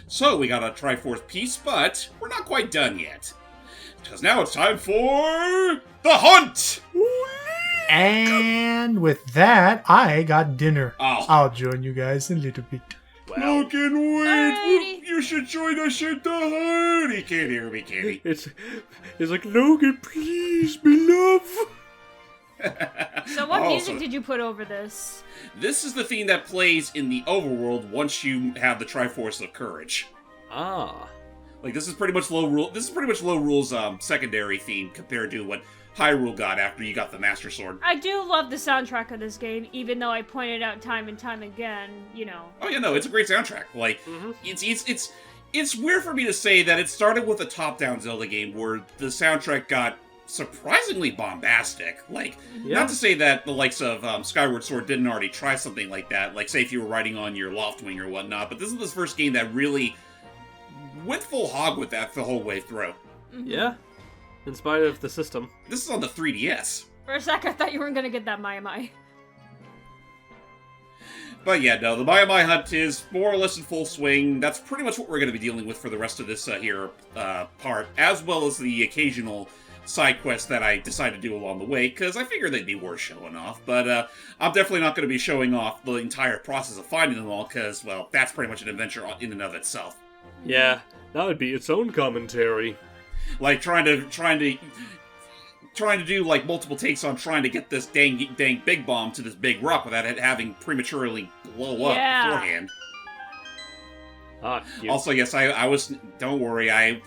So we got a Triforce piece, but we're not quite done yet. Because now it's time for the hunt! And with that, I got dinner. Oh. I'll join you guys in a little bit. Wow. Logan, wait! Alrighty. You should join us at the hunt! He can't hear me, can he? It's like, Logan, please, beloved. So what music did you put over this? This is the theme that plays in the overworld once you have the Triforce of Courage. Ah. Like, this is pretty much Low Rule's secondary theme compared to what Hyrule got after you got the Master Sword. I do love the soundtrack of this game, even though I pointed out time and time again, you know. Oh yeah, no, it's a great soundtrack. Like, it's weird for me to say that it started with a top-down Zelda game where the soundtrack got surprisingly bombastic. Like, not to say that the likes of Skyward Sword didn't already try something like that, like say if you were riding on your Loftwing or whatnot, but this is the first game that really went full hog with that the whole way through. Mm-hmm. Yeah. In spite of the system. This is on the 3DS. For a sec, I thought you weren't gonna get that Maiamai. But yeah, no, the Maiamai hunt is more or less in full swing. That's pretty much what we're going to be dealing with for the rest of this part, as well as the occasional side quests that I decided to do along the way, because I figured they'd be worth showing off. But I'm definitely not going to be showing off the entire process of finding them all, because, well, that's pretty much an adventure in and of itself. Yeah, that would be its own commentary. Like, trying to do, like, multiple takes on trying to get this dang big bomb to this big rock without it having prematurely blow up beforehand. Also, yes, I was... Don't worry, I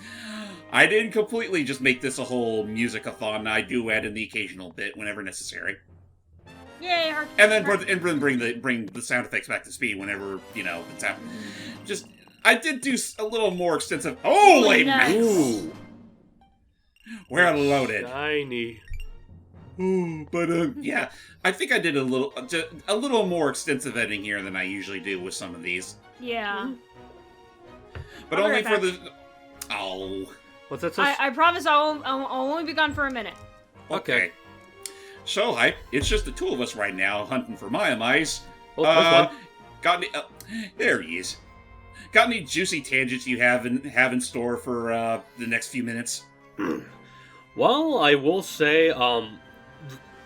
didn't completely just make this a whole music-a-thon. I do add in the occasional bit whenever necessary. Yay, and then bring the sound effects back to speed whenever, you know, it's happening. Just... I did do a little more extensive... Holy nice. Ooh. We're loaded. Shiny. Ooh, but yeah, I think I did a little more extensive editing here than I usually do with some of these. Yeah. But I'll be only right for back. the... Oh. What's that? I promise I'll only be gone for a minute. Okay. So, Hype, it's just the two of us right now hunting for Maiamais. Oh, there's one. Got any... there he is. Got any juicy tangents you have in store for the next few minutes? Well, I will say,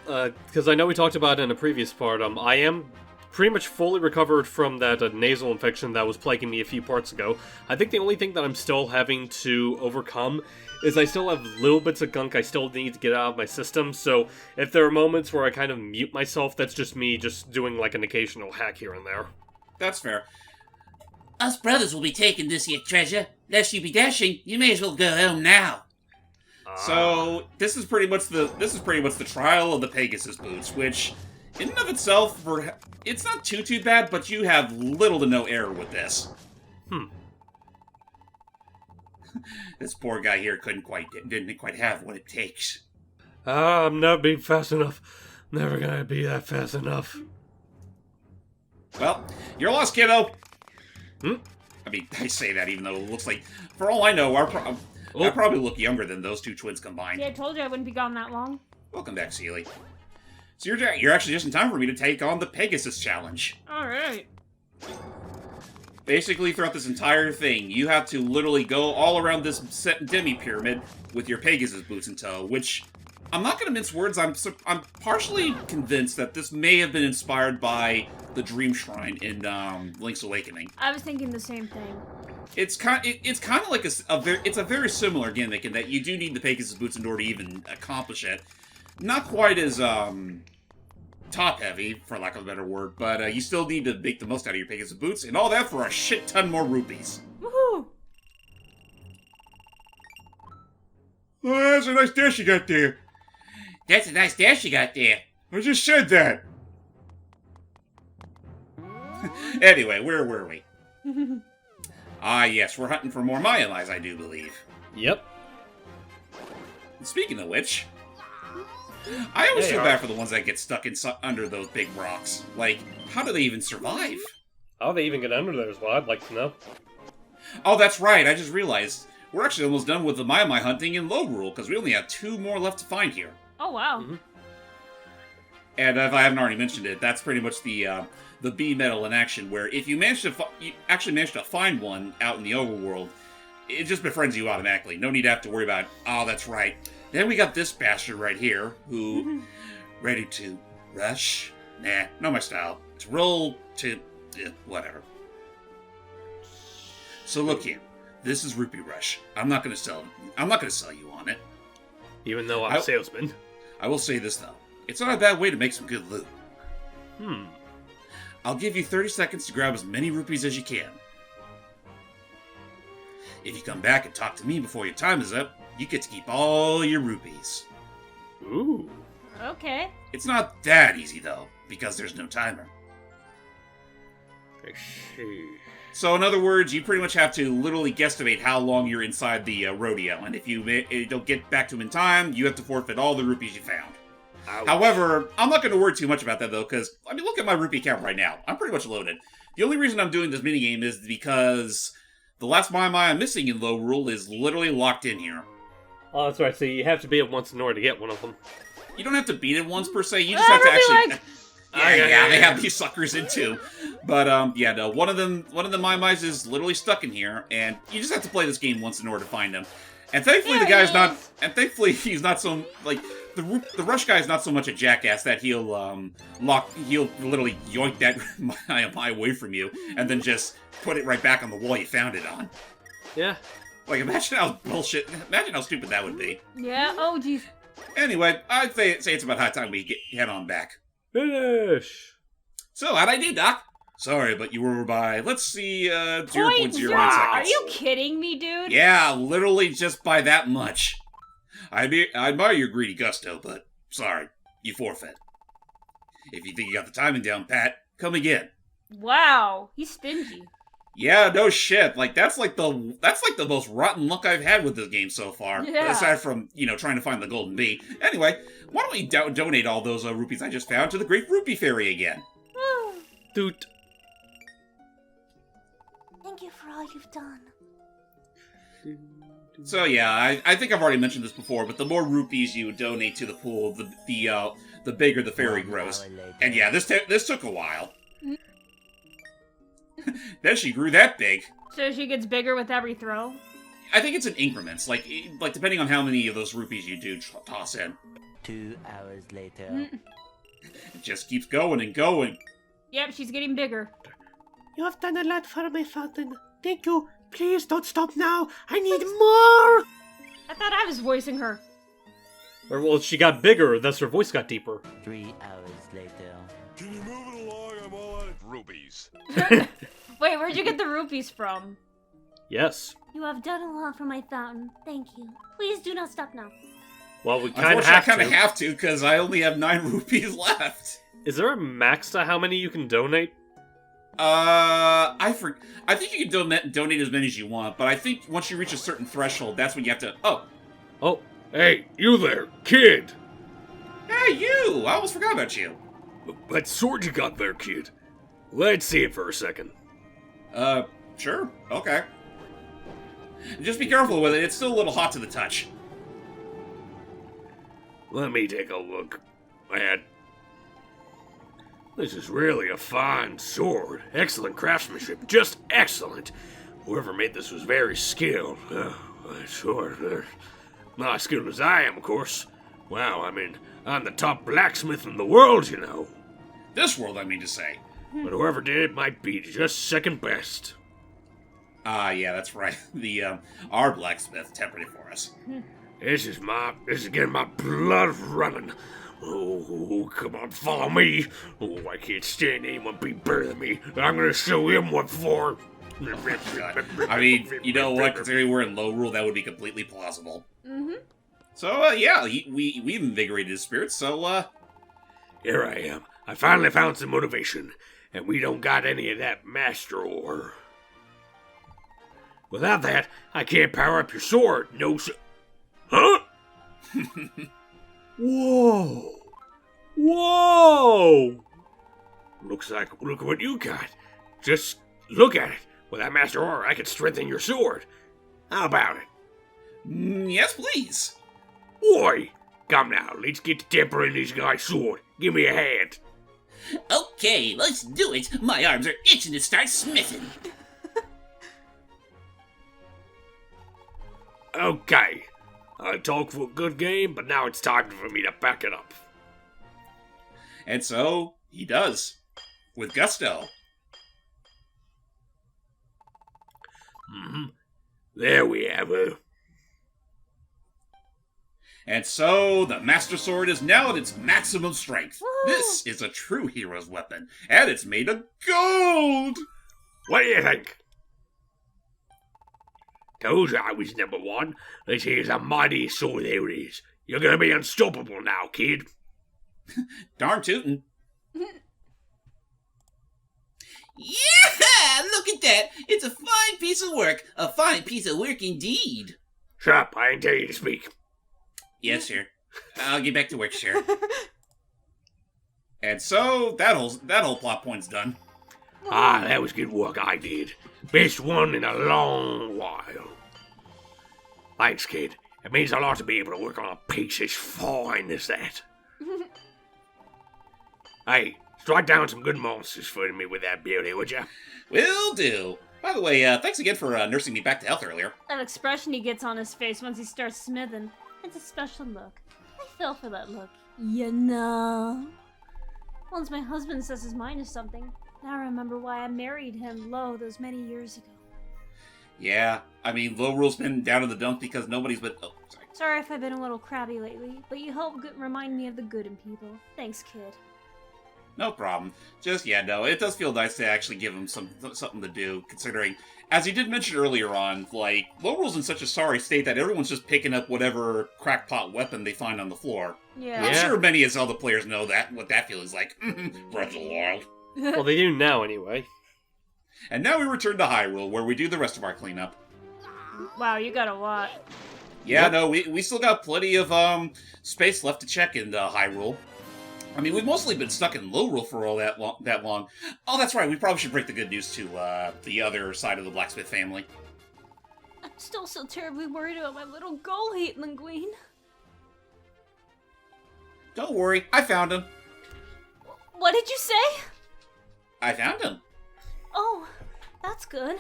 because I know we talked about it in a previous part, I am pretty much fully recovered from that nasal infection that was plaguing me a few parts ago. I think the only thing that I'm still having to overcome is I still have little bits of gunk I still need to get out of my system, so if there are moments where I kind of mute myself, that's just me just doing like an occasional hack here and there. That's fair. Us brothers will be taking this here treasure. Lest you be dashing, you may as well go home now. So this is pretty much the trial of the Pegasus boots, which, in and of itself, it's not too bad, but you have little to no error with this. This poor guy here didn't quite have what it takes. I'm not being fast enough. Never gonna be that fast enough. Well, you're lost, kiddo. I mean, I say that even though it looks like, for all I know, I probably look younger than those two twins combined. Yeah, I told you I wouldn't be gone that long. Welcome back, Seely. So you're actually just in time for me to take on the Pegasus Challenge. Alright. Basically, throughout this entire thing, you have to literally go all around this demi-pyramid with your Pegasus boots in tow, which, I'm not going to mince words, I'm partially convinced that this may have been inspired by the Dream Shrine in Link's Awakening. I was thinking the same thing. It's kind of like it's a very similar gimmick in that you do need the Pegasus boots in order to even accomplish it. Not quite as top-heavy, for lack of a better word, but you still need to make the most out of your Pegasus boots, and all that for a shit ton more rupees. Woohoo! Oh, that's a nice dash you got there. That's a nice dash you got there. I just said that. Anyway, where were we? Yes, we're hunting for more Maiamais, I do believe. Yep. Speaking of which, I always feel bad for the ones that get stuck under those big rocks. Like, how do they even survive? How do they even get under there is what I'd like to know. Oh, that's right, I just realized. We're actually almost done with the Maiamai hunting in Low Rule, because we only have 2 more left to find here. Oh, wow. And if I haven't already mentioned it, that's pretty much the B medal in action, where if you actually manage to find one out in the overworld, it just befriends you automatically. No need to have to worry about, oh, that's right. Then we got this bastard right here, who, ready to rush? Nah, not my style. It's roll to, whatever. So look here, this is Rupee Rush. I'm not gonna sell you on it. Even though I'm a salesman. I will say this though, it's not a bad way to make some good loot. I'll give you 30 seconds to grab as many rupees as you can. If you come back and talk to me before your time is up, you get to keep all your rupees. Ooh. Okay. It's not that easy though, because there's no timer. I see. So in other words, you pretty much have to literally guesstimate how long you're inside the rodeo, and if you don't get back to him in time, you have to forfeit all the rupees you found. Ouch. However, I'm not going to worry too much about that though, because, I mean, look at my rupee count right now. I'm pretty much loaded. The only reason I'm doing this minigame is because the last Maiamai I'm missing in Low Rule is literally locked in here. Oh, that's right, so you have to beat it once in order to get one of them. You don't have to beat it once per se, you just have to actually... Yeah, they have these suckers in too. But, yeah, no, one of them Maiamais is literally stuck in here, and you just have to play this game once in order to find him. And thankfully the guy's not... And thankfully he's not so... Like, the Rush guy is not so much a jackass that he'll literally yoink that Maiamai away from you, and then just put it right back on the wall you found it on. Yeah. Like, imagine how stupid that would be. Yeah, oh jeez. Anyway, I'd say it's about high time we head on back. Finish! So, how'd I do, Doc? Sorry, but you were by, let's see, 0.09 seconds. Are you kidding me, dude? Yeah, literally just by that much. I admire your greedy gusto, but sorry, you forfeit. If you think you got the timing down, Pat, come again. Wow, he's stingy. Yeah, no shit. Like that's like the most rotten luck I've had with this game so far. Yeah. Aside from trying to find the golden bee. Anyway, why don't we donate all those rupees I just found to the Great Rupee Fairy again? Doot. Thank you for all you've done. So yeah, I think I've already mentioned this before, but the more rupees you donate to the pool, the bigger the fairy grows. And yeah, this took a while. Then she grew that big. So she gets bigger with every throw? I think it's in increments, like depending on how many of those rupees you do toss in. 2 hours later. It just keeps going and going. Yep, she's getting bigger. You have done a lot for me, Fountain. Thank you. Please don't stop now. I need more. I thought I was voicing her. Or, well, she got bigger, thus her voice got deeper. 3 hours later. Can you move it along? I'm all out of rubies. Wait, where'd you get the rupees from? Yes. You have done a lot for my fountain. Thank you. Please do not stop now. Well, we kind of Unfortunately, I have kind of to. have to, because I only have 9 rupees left. Is there a max to how many you can donate? I think you can donate as many as you want, but I think once you reach a certain threshold, that's when you have to... Oh, hey, you there, kid! Hey, you! I almost forgot about you. That sword you got there, kid. Let's see it for a second. Sure. Okay. Just be careful with it. It's still a little hot to the touch. Let me take a look. Man, this is really a fine sword. Excellent craftsmanship. Just excellent. Whoever made this was very skilled. Sure. Not as skilled as I am, of course. Wow, I mean, I'm the top blacksmith in the world, you know. This world, I mean to say. But whoever did it might be just second best. Yeah, that's right. Our blacksmith tempered it for us. This is getting my blood running. Oh, come on, follow me. Oh, I can't stand anyone be better than me. I'm gonna show him what for. I mean, you know what? Considering we're in Low Rule, that would be completely plausible. Mm-hmm. So, yeah, we've invigorated his spirits, so, Here I am. I finally found some motivation, and we don't got any of that master ore. Without that, I can't power up your sword. No, Huh? Whoa! Whoa! Look what you got. Just look at it. With that master ore, I could strengthen your sword. How about it? yes, please. Boy, Come now, let's get the temper in this guy's sword. Give me a hand. Okay, let's do it. My arms are itching to start smithing. Okay. I talk for a good game, but now it's time for me to back it up. And so, he does. With gusto. There we have her. And so, the Master Sword is now at its maximum strength. Woo! This is a true hero's weapon, and it's made of gold! What do you think? Told you I was number one. This here's a mighty sword there it is. You're gonna be unstoppable now, kid. Darn tootin'. Yeah! Look at that! It's a fine piece of work. A fine piece of work indeed. Shut up, I didn't tell you to speak. Yes, sir. I'll get back to work, sir. And so, that whole plot point's done. Ah, that was good work I did. Best one in a long while. Thanks, kid. It means a lot to be able to work on a piece as fine as that. Hey, strike down some good monsters for me with that beauty, would ya? Will do. By the way, thanks again for nursing me back to health earlier. That expression he gets on his face once he starts smithing. It's a special look. I fell for that look. You know? Once my husband says his mind is something, now I remember why I married him low those many years ago. Yeah, I mean, Low Rule's been down in the dump because nobody's been... Oh, sorry. Sorry if I've been a little crabby lately, but you help remind me of the good in people. Thanks, kid. No problem. Just, yeah, no, it does feel nice to actually give him something to do, considering, as he did mention earlier on, like, Low Rule's in such a sorry state that everyone's just picking up whatever crackpot weapon they find on the floor. Yeah. I'm sure many of Zelda players know what that feels like. Breath of the Wild. Well, they do now anyway. And now we return to Hyrule, where we do the rest of our cleanup. Wow, you got a lot. Yeah, Yep. no, we still got plenty of space left to check in Hyrule. I mean, we've mostly been stuck in Low Rule for all that long. Oh, that's right, we probably should break the good news to the other side of the Blacksmith family. I'm still so terribly worried about my little goal hate, Linguine. Don't worry, I found him. What did you say? I found him. Oh, that's good.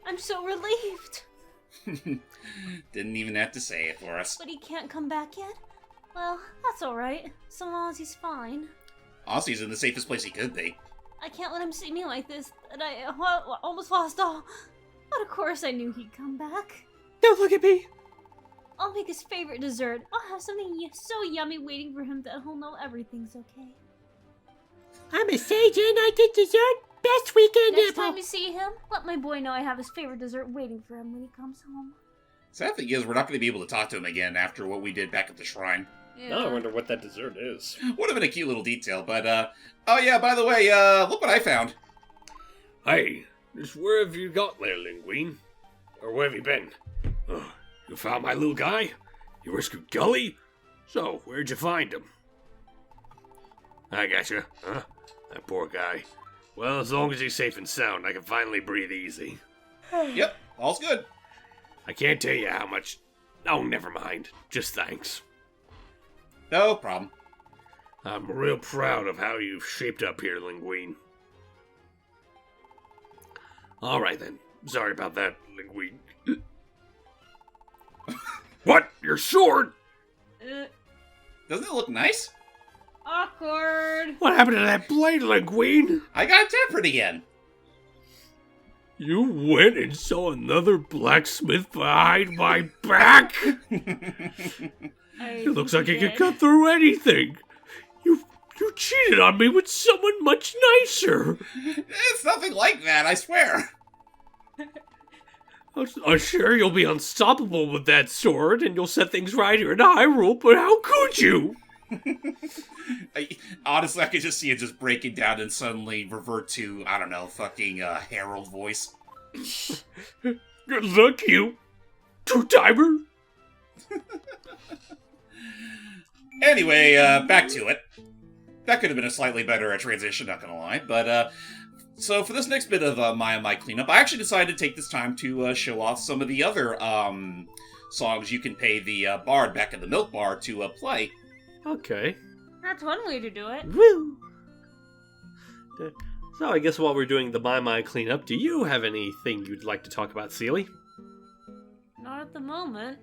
I'm so relieved. Didn't even have to say it for us. But he can't come back yet? Well, that's alright. So long as he's fine. Aussie's in the safest place he could be. I can't let him see me like this, that I almost lost all. But of course I knew he'd come back. Don't look at me. I'll make his favorite dessert. I'll have something so yummy waiting for him that he'll know everything's okay. I'm a sage and I get dessert. Best weekend Next ever. time you see him, let my boy know I have his favorite dessert waiting for him when he comes home. Sad thing is, we're not going to be able to talk to him again after what we did back at the shrine. Now I wonder what that dessert is. Would have been a cute little detail, but, oh yeah, by the way, look what I found. Hey, just where have you got there, Linguine? Or where have you been? You found my little guy? You rescued Gully? So, where'd you find him? I gotcha. Huh? That poor guy. Well, as long as he's safe and sound, I can finally breathe easy. Yep, all's good. I can't tell you how much... Oh, never mind. Just thanks. No problem. I'm real proud of how you've shaped up here, Linguine. Alright then. Sorry about that, Linguine. What? Your sword? Doesn't it look nice? Awkward. What happened to that blade, Linguine? I got tempered again. You went and saw another blacksmith behind my back? It looks like it could cut through anything. You cheated on me with someone much nicer. It's nothing like that, I swear. I'm sure you'll be unstoppable with that sword, and you'll set things right here in Hyrule, but how could you? Honestly, I could just see it just breaking down and suddenly revert to, I don't know, fucking Harold voice. Good luck, you two-timer. Anyway, back to it. That could have been a slightly better transition, not gonna lie, but, so for this next bit of Maiamai cleanup, I actually decided to take this time to show off some of the other songs you can pay the bard back at the milk bar to play Okay. That's one way to do it. Woo! So I guess while we're doing the Maiamai cleanup, do you have anything you'd like to talk about, Seely? Not at the moment.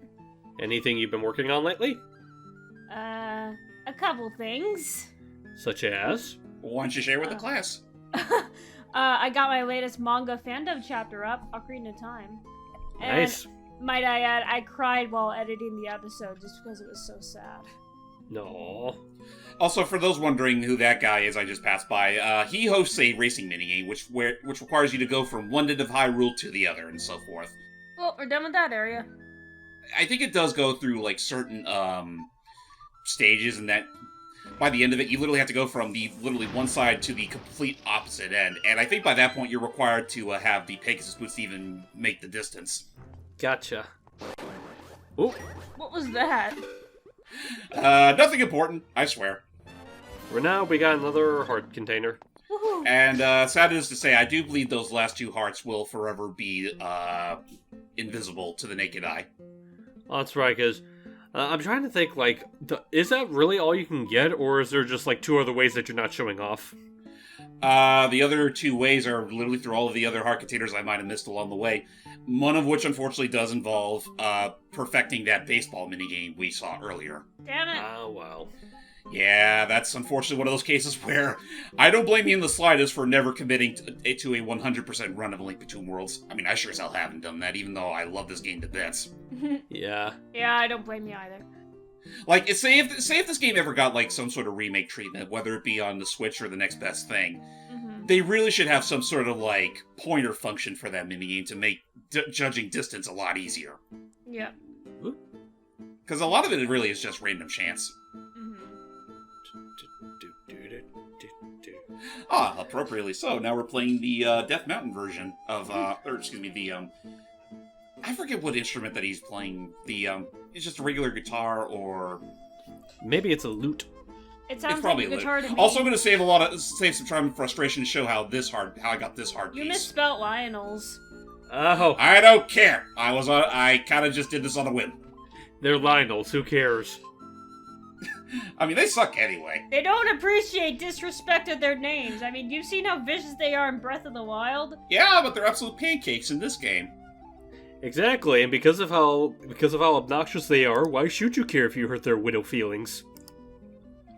Anything you've been working on lately? A couple things. Such as? Why don't you share with the class? I got my latest manga fandom chapter up, Ocarina of Time. And Nice. might I add, I cried while editing the episode just because it was so sad. No. Also, for those wondering who that guy is I just passed by, he hosts a racing minigame, which requires you to go from one end of Hyrule to the other, and so forth. Well, we're done with that area. I think it does go through, like, certain, stages, and that by the end of it, you literally have to go from the literally one side to the complete opposite end, and I think by that point you're required to have the Pegasus boots to even make the distance. Gotcha. Ooh. What was that? Nothing important, I swear. For now, we got another heart container. Woohoo! And, sad it is to say, I do believe those last two hearts will forever be, invisible to the naked eye. Oh, that's right, because I'm trying to think, like, is that really all you can get, or is there just, like, two other ways that you're not showing off? The other two ways are literally through all of the other heart containers I might have missed along the way. One of which, unfortunately, does involve, perfecting that baseball minigame we saw earlier. Damn it! Oh, well. Yeah, that's unfortunately one of those cases where I don't blame you in the slightest for never committing to a 100% run of A Link Between Worlds. I mean, I sure as hell haven't done that, even though I love this game to bits. Yeah. Yeah, I don't blame you either. Like, say if this game ever got, like, some sort of remake treatment, whether it be on the Switch or the next best thing, they really should have some sort of, like, pointer function for that minigame to make judging distance a lot easier. Yeah. Because a lot of it really is just random chance. Ah, appropriately so. Now we're playing the Death Mountain version of, I forget what instrument that he's playing. It's just a regular guitar, or Maybe it's a lute. It sounds it's like probably a a guitar lute. to me. Also, I'm going to save some time and frustration to show how I got this hard You piece. misspelled Lionel's. Oh, I don't care. I kind of just did this on a whim. they're Lionels, who cares? I mean, they suck anyway. They don't appreciate disrespect of their names. I mean, you've seen how vicious they are in Breath of the Wild? Yeah, but they're absolute pancakes in this game. Exactly, and because of how obnoxious they are, why should you care if you hurt their widow feelings?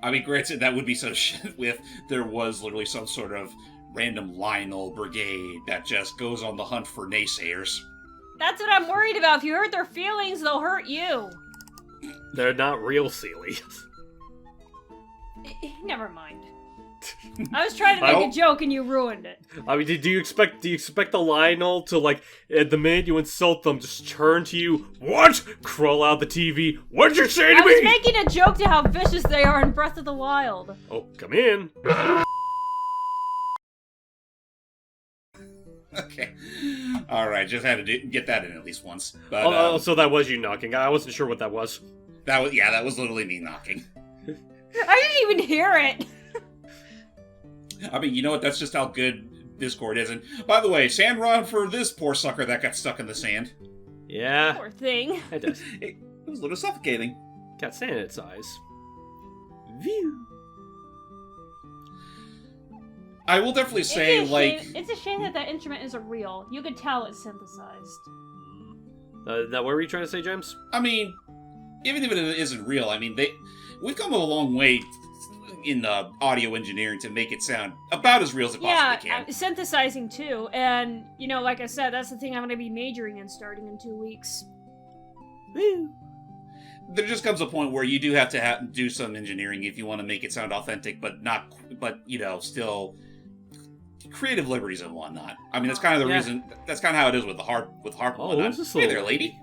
I mean, granted, that would be so shit if there was literally some sort of random Lionel brigade that just goes on the hunt for naysayers. That's what I'm worried about. If you hurt their feelings, they'll hurt you. They're not real Seely. Never mind. I was trying to make a joke and you ruined it. I mean, do you expect the Lionel to, like, at the minute you insult them, just turn to you, what? Crawl out the TV, what'd you say to I me? was making a joke to how vicious they are in Breath of the Wild. Oh, come in. Okay. Alright, just had to get that in at least once. But, so that was you knocking. I wasn't sure what that was. that was literally me knocking. I didn't even hear it. I mean, you know what? That's just how good Discord is. And by the way, sand rod for this poor sucker that got stuck in the sand. Yeah. Poor thing. It does. It was a little suffocating. Got sand in its eyes. View. I will definitely say, it's a shame that instrument isn't real. You could tell it's synthesized. What were you trying to say, James? I mean, even if it isn't real, I mean, we've come a long way in audio engineering to make it sound about as real as it possibly can. Synthesizing too, and like I said, that's the thing I'm going to be majoring in starting in 2 weeks. Woo. There just comes a point where you do have to do some engineering if you want to make it sound authentic, but still creative liberties and whatnot. I mean, that's kind of the reason. That's kind of how it is with harp. Oh, who's this Hey little there, lady.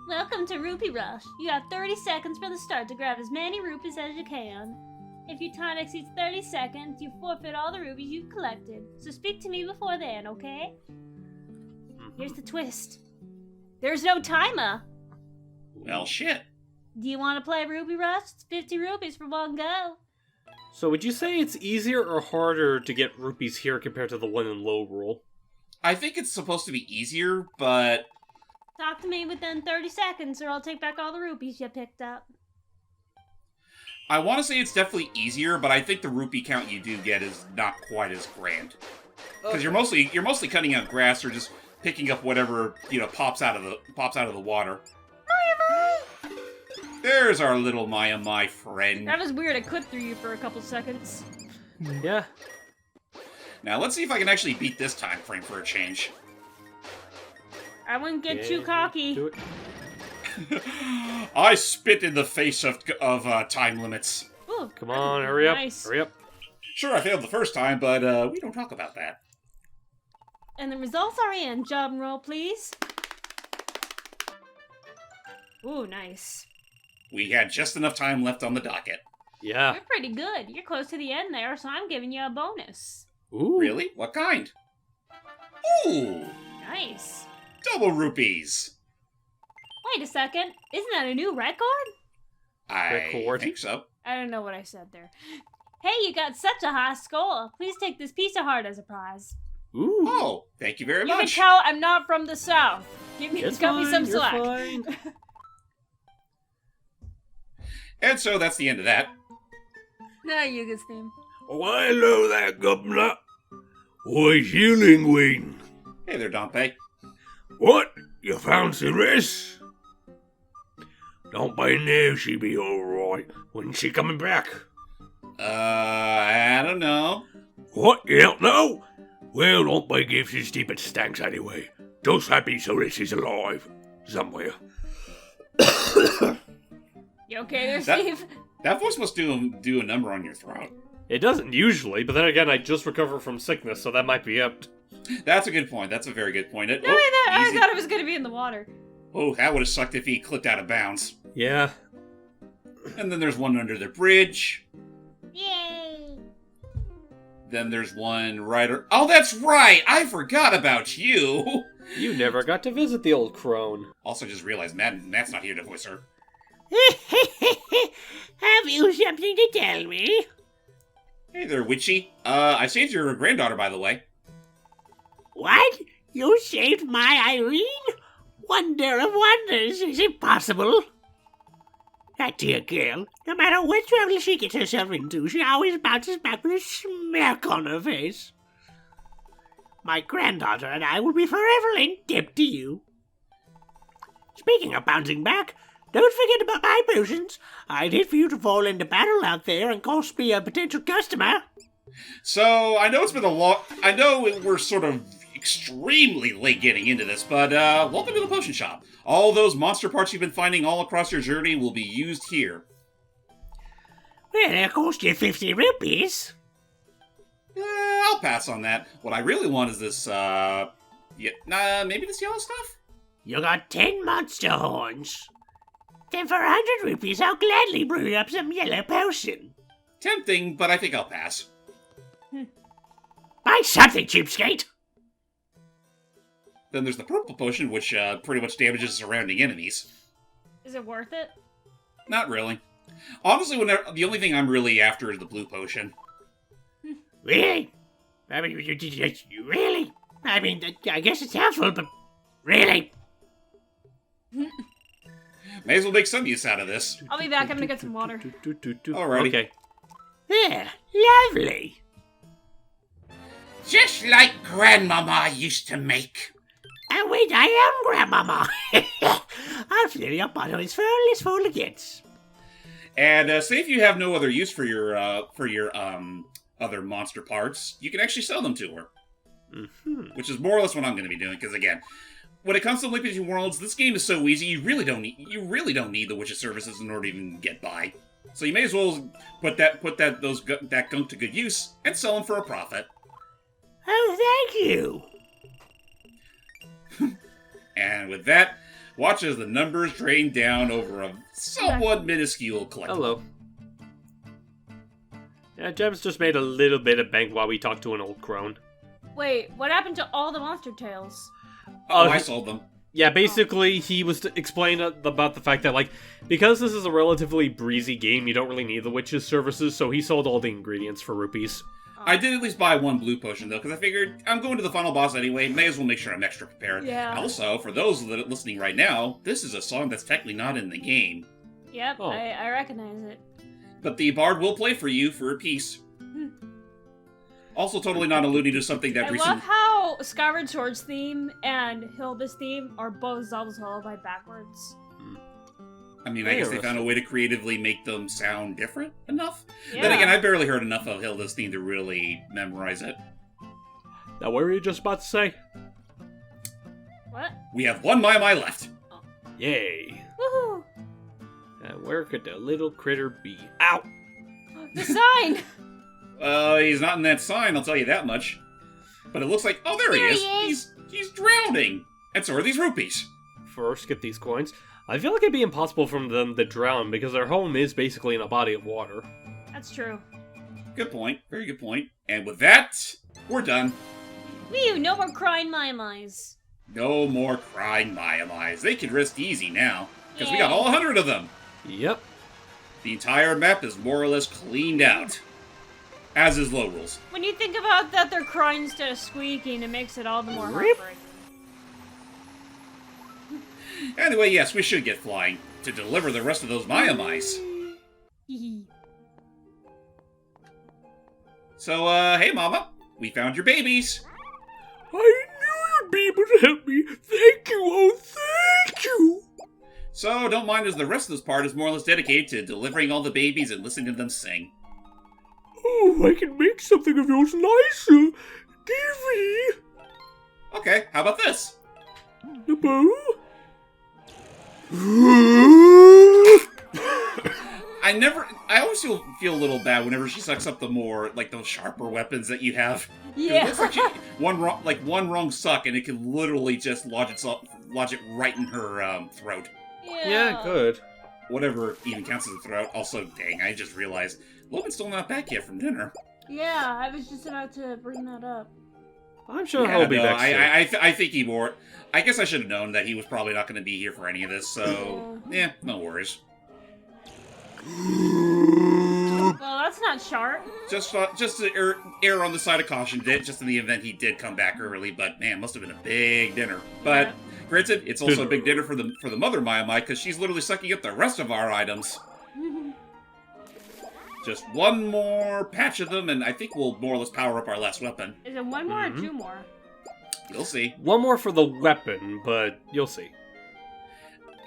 Welcome to Rupee Rush. You have 30 seconds from the start to grab as many rupees as you can. If your time exceeds 30 seconds, you forfeit all the rupees you've collected. So speak to me before then, okay? Here's the twist. There's no timer. Well, shit. Do you want to play Rupee Rush? It's 50 rupees for one go. So would you say it's easier or harder to get rupees here compared to the one in Lorule? I think it's supposed to be easier, but Talk to me within 30 seconds or I'll take back all the rupees you picked up. I want to say it's definitely easier, but I think the rupee count you do get is not quite as grand. Because you're mostly cutting out grass or just picking up whatever pops out of the water. There's our little Maiamai friend. That was weird. It clipped through you for a couple seconds. Yeah. Now let's see if I can actually beat this time frame for a change. I wouldn't get too cocky. Do it. I spit in the face of time limits. Ooh, Come on, hurry up. nice. Hurry up. Sure, I failed the first time, but we don't talk about that. And the results are in. Job and roll, please. Ooh, nice. We had just enough time left on the docket. Yeah. You're pretty good. You're close to the end there, so I'm giving you a bonus. Ooh. Really? What kind? Ooh! Nice. Double rupees! Wait a second. Isn't that a new record? I Record. think so. I don't know what I said there. Hey, you got such a high score. Please take this piece of heart as a prize. Ooh. Oh, thank you very You can much. tell I'm not from the South. Cut me some You're slack. fine. And so that's the end of that. Now you get steam. Oh, hello there, governor. Why's you, Linguine? Hey there, Dompe. What? You found Ceres? Don't by now she be alright. When's she coming back? I don't know. What? You don't know? Well, don't by give she stupid stanks anyway. Just happy Ceres is alive. Somewhere. You okay there, That- Steve? That voice must do a number on your throat. It doesn't usually, but then again, I just recovered from sickness, so that might be it. That's a good point. That's a very good point. No, I Easy. thought it was going to be in the water. Oh, that would have sucked if he clipped out of bounds. Yeah. And then there's one under the bridge. Yay! Then there's one right... Oh, that's right! I forgot about you! You never got to visit the old crone. Also just realized Matt's not here to voice her. Have you something to tell me? Hey there, Witchy. I saved your granddaughter, by the way. What? You saved my Irene? Wonder of wonders, is it possible? That dear girl, no matter what trouble she gets herself into, she always bounces back with a smirk on her face. My granddaughter and I will be forever in debt to you. Speaking of bouncing back, don't forget about my potions. I'd hate for you to fall into battle out there and cost me a potential customer. So, I know it's been a long... I know we're sort of extremely late getting into this, but welcome to the potion shop. All those monster parts you've been finding all across your journey will be used here. Well, it'll cost you 50 rupees. I'll pass on that. What I really want is this, maybe this yellow stuff? You got 10 monster horns. Then for 100 rupees, I'll gladly brew up some yellow potion. Tempting, but I think I'll pass. Buy something, cheapskate. Then there's the purple potion, which pretty much damages surrounding enemies. Is it worth it? Not really. Honestly, the only thing I'm really after is the blue potion. Really? I mean, really? I mean, I guess it's helpful, but really? May as well make some use out of this. I'll be back. I'm gonna get some water. Alrighty. Okay. Yeah, lovely. Just like Grandmama used to make. And wait, I am Grandmama. I'll fill your bottle as full as full it gets. And say if you have no other use for your other monster parts, you can actually sell them to her. Mm-hmm. Which is more or less what I'm going to be doing. Because again, when it comes to Link Between Worlds, this game is so easy. You really don't need the Witch's services in order to even get by. So you may as well put that gunk to good use and sell them for a profit. Oh, thank you. And with that, watch as the numbers drain down over a somewhat minuscule collectible. Hello. Yeah, Gems just made a little bit of bank while we talked to an old crone. Wait, what happened to all the monster tails? Oh, I sold them. Yeah, basically, he was to explain about the fact that, like, because this is a relatively breezy game, you don't really need the witch's services, so he sold all the ingredients for rupees. I did at least buy one blue potion, though, because I figured I'm going to the final boss anyway. May as well make sure I'm extra prepared. Yeah. Also, for those listening right now, this is a song that's technically not in the game. Yep, Oh. I recognize it. but the bard will play for you for a piece. Also, totally not alluding to something that I recently. love how Skyward Sword's theme and Hilda's theme are both Zelda's Lullaby backwards. I mean, I guess they found a way to creatively make them sound different enough. Yeah. Then again, I barely heard enough of Hilda's theme to really memorize it. Now, what were you just about to say? What? We have one Maiamai left. Yay. Woohoo! And where could the little critter be? Ow! The sign! He's not in that sign, I'll tell you that much. But it looks like, oh, there he is. He's drowning. And so are these rupees. First, get these coins. I feel like it'd be impossible for them to drown because their home is basically in a body of water. That's true. Good point. Very good point. And with that, we're done. Whew, no more crying Maiamais. No more crying Maiamais. They can rest easy now, because we got all 100 of them. Yep. The entire map is more or less cleaned out. As is Low Rules. When you think about that they're crying instead of squeaking, it makes it all the more heartbreaking. Anyway, yes, we should get flying to deliver the rest of those Maiamais. So, hey Mama, we found your babies. I knew you'd be able to help me. Thank you, oh thank you. So, don't mind as the rest of this part is more or less dedicated to delivering all the babies and listening to them sing. Oh, I can make something of yours nicer. Givey. Okay, how about this? The bow? I always feel a little bad whenever she sucks up the more, like, those sharper weapons that you have. Yeah. It looks like one wrong suck and it can literally just lodge it right in her, throat. Yeah, good. Whatever even counts as a throat. Also, dang, I just realized, Logan's still not back yet from dinner. Yeah, I was just about to bring that up. I'm sure Yeah, he'll be no, back soon. I think he wore. I guess I should have known that he was probably not going to be here for any of this, so yeah, no worries. Well, that's not sharp. Just to err on the side of caution, just in the event he did come back early. But man, must have been a big dinner. But granted, it's also a big dinner for the mother Maiamai because she's literally sucking up the rest of our items. Just one more patch of them, and I think we'll more or less power up our last weapon. Is it one more or two more? You'll see. One more for the weapon, but you'll see.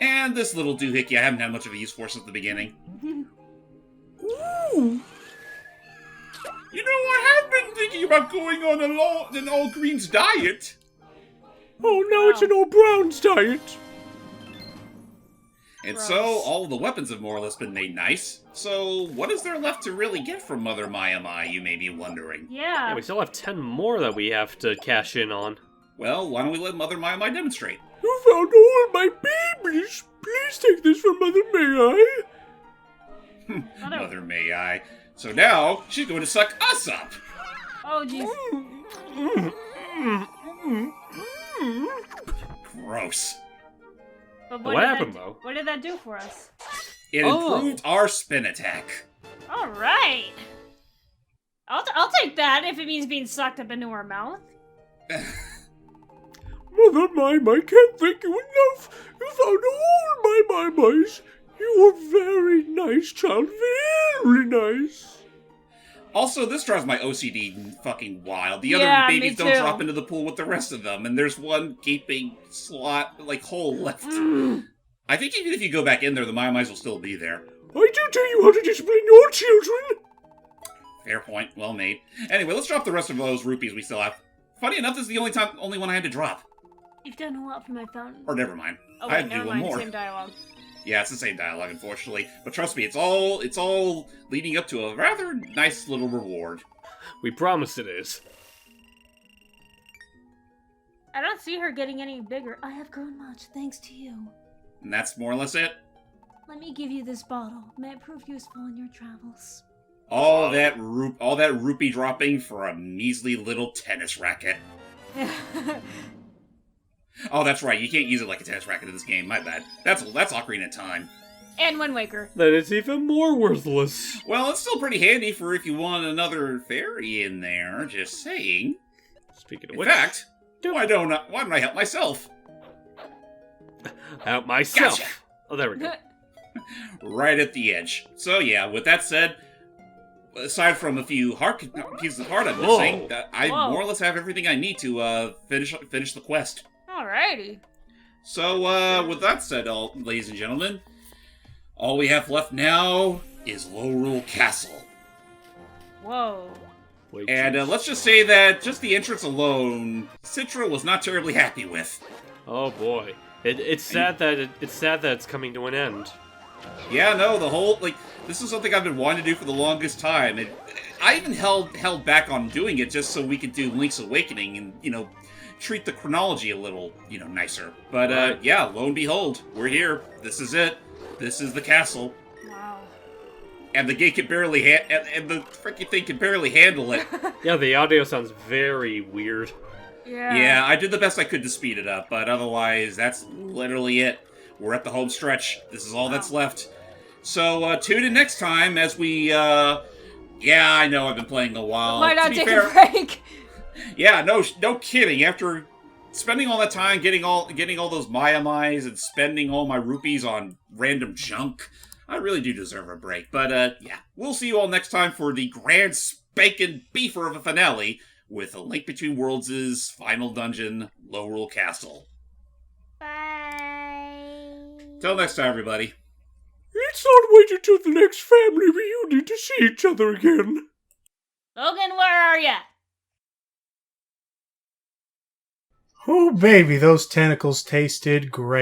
And this little doohickey I haven't had much of a use for since the beginning. Ooh. You know, I have been thinking about going on an all-greens diet. Oh, now it's an all-browns diet. And so, all the weapons have more or less been made nice. So, what is there left to really get from Mother Maiamai, you may be wondering? Yeah. We still have 10 more that we have to cash in on. Well, why don't we let Mother Maiamai demonstrate? You found all my babies. Please take this from Mother May I? Mother May I. So now, she's going to suck us up. Oh, jeez. Gross. But What happened, though? What did that do for us? It improved our spin attack. All right. I'll take that if it means being sucked up into our mouth. Mother Mime, I can't thank you enough. You found all my Maiamais. You were very nice, child. Very nice. Also, this drives my OCD fucking wild. The Yeah, other me babies don't too. drop into the pool with the rest of them, and there's one gaping hole left. I think even if you go back in there, the Maiamais will still be there. I do tell you how to discipline your children. Fair point, well made. Anyway, let's drop the rest of those rupees we still have. Funny enough, this is the only one I had to drop. You've done a lot for my fountain. Or never mind. Oh, I wait, had to never do one mind. more. Same dialogue. Yeah, it's the same dialogue, unfortunately. But trust me, it's all leading up to a rather nice little reward. We promise it is. I don't see her getting any bigger. I have grown much, thanks to you. And that's more or less it. Let me give you this bottle. May it prove useful in your travels. All that rupee dropping for a measly little tennis racket. Oh, that's right. You can't use it like a tennis racket in this game. My bad. That's Ocarina of Time. And Wind Waker. Then it's even more worthless. Well, it's still pretty handy for if you want another fairy in there. Just saying. Speaking of In which, fact, why don't I help myself? help myself. Gotcha. Oh, there we go. right at the edge. So yeah, with that said, aside from a few pieces of heart I'm missing, I more or less have everything I need to finish the quest. Alrighty. So with that said, ladies and gentlemen, all we have left now is Lorule Castle. Whoa. And let's just say that just the entrance alone, Citra was not terribly happy with. Oh boy, it's sad that it's coming to an end. Yeah, no, the whole this is something I've been wanting to do for the longest time. I even held back on doing it just so we could do Link's Awakening and treat the chronology a little nicer. But yeah, lo and behold, we're here. This is it. This is the castle. And the gate can barely and the freaking thing can barely handle it. Yeah, the audio sounds very weird. Yeah, I did the best I could to speed it up, but otherwise, that's literally it. We're at the home stretch. This is all that's left. So tune in next time as we. Yeah, I know I've been playing a while. Why not take a break? Yeah, no kidding. After spending all that time getting all those Maiamais and spending all my rupees on random junk, I really do deserve a break. But yeah, we'll see you all next time for the grand spankin' beefer of a finale with A Link Between Worlds' final dungeon, Lorule Castle. Bye. Till next time, everybody. Let's not wait until the next family reunion to see each other again. Logan, where are ya? Oh, baby, those tentacles tasted great.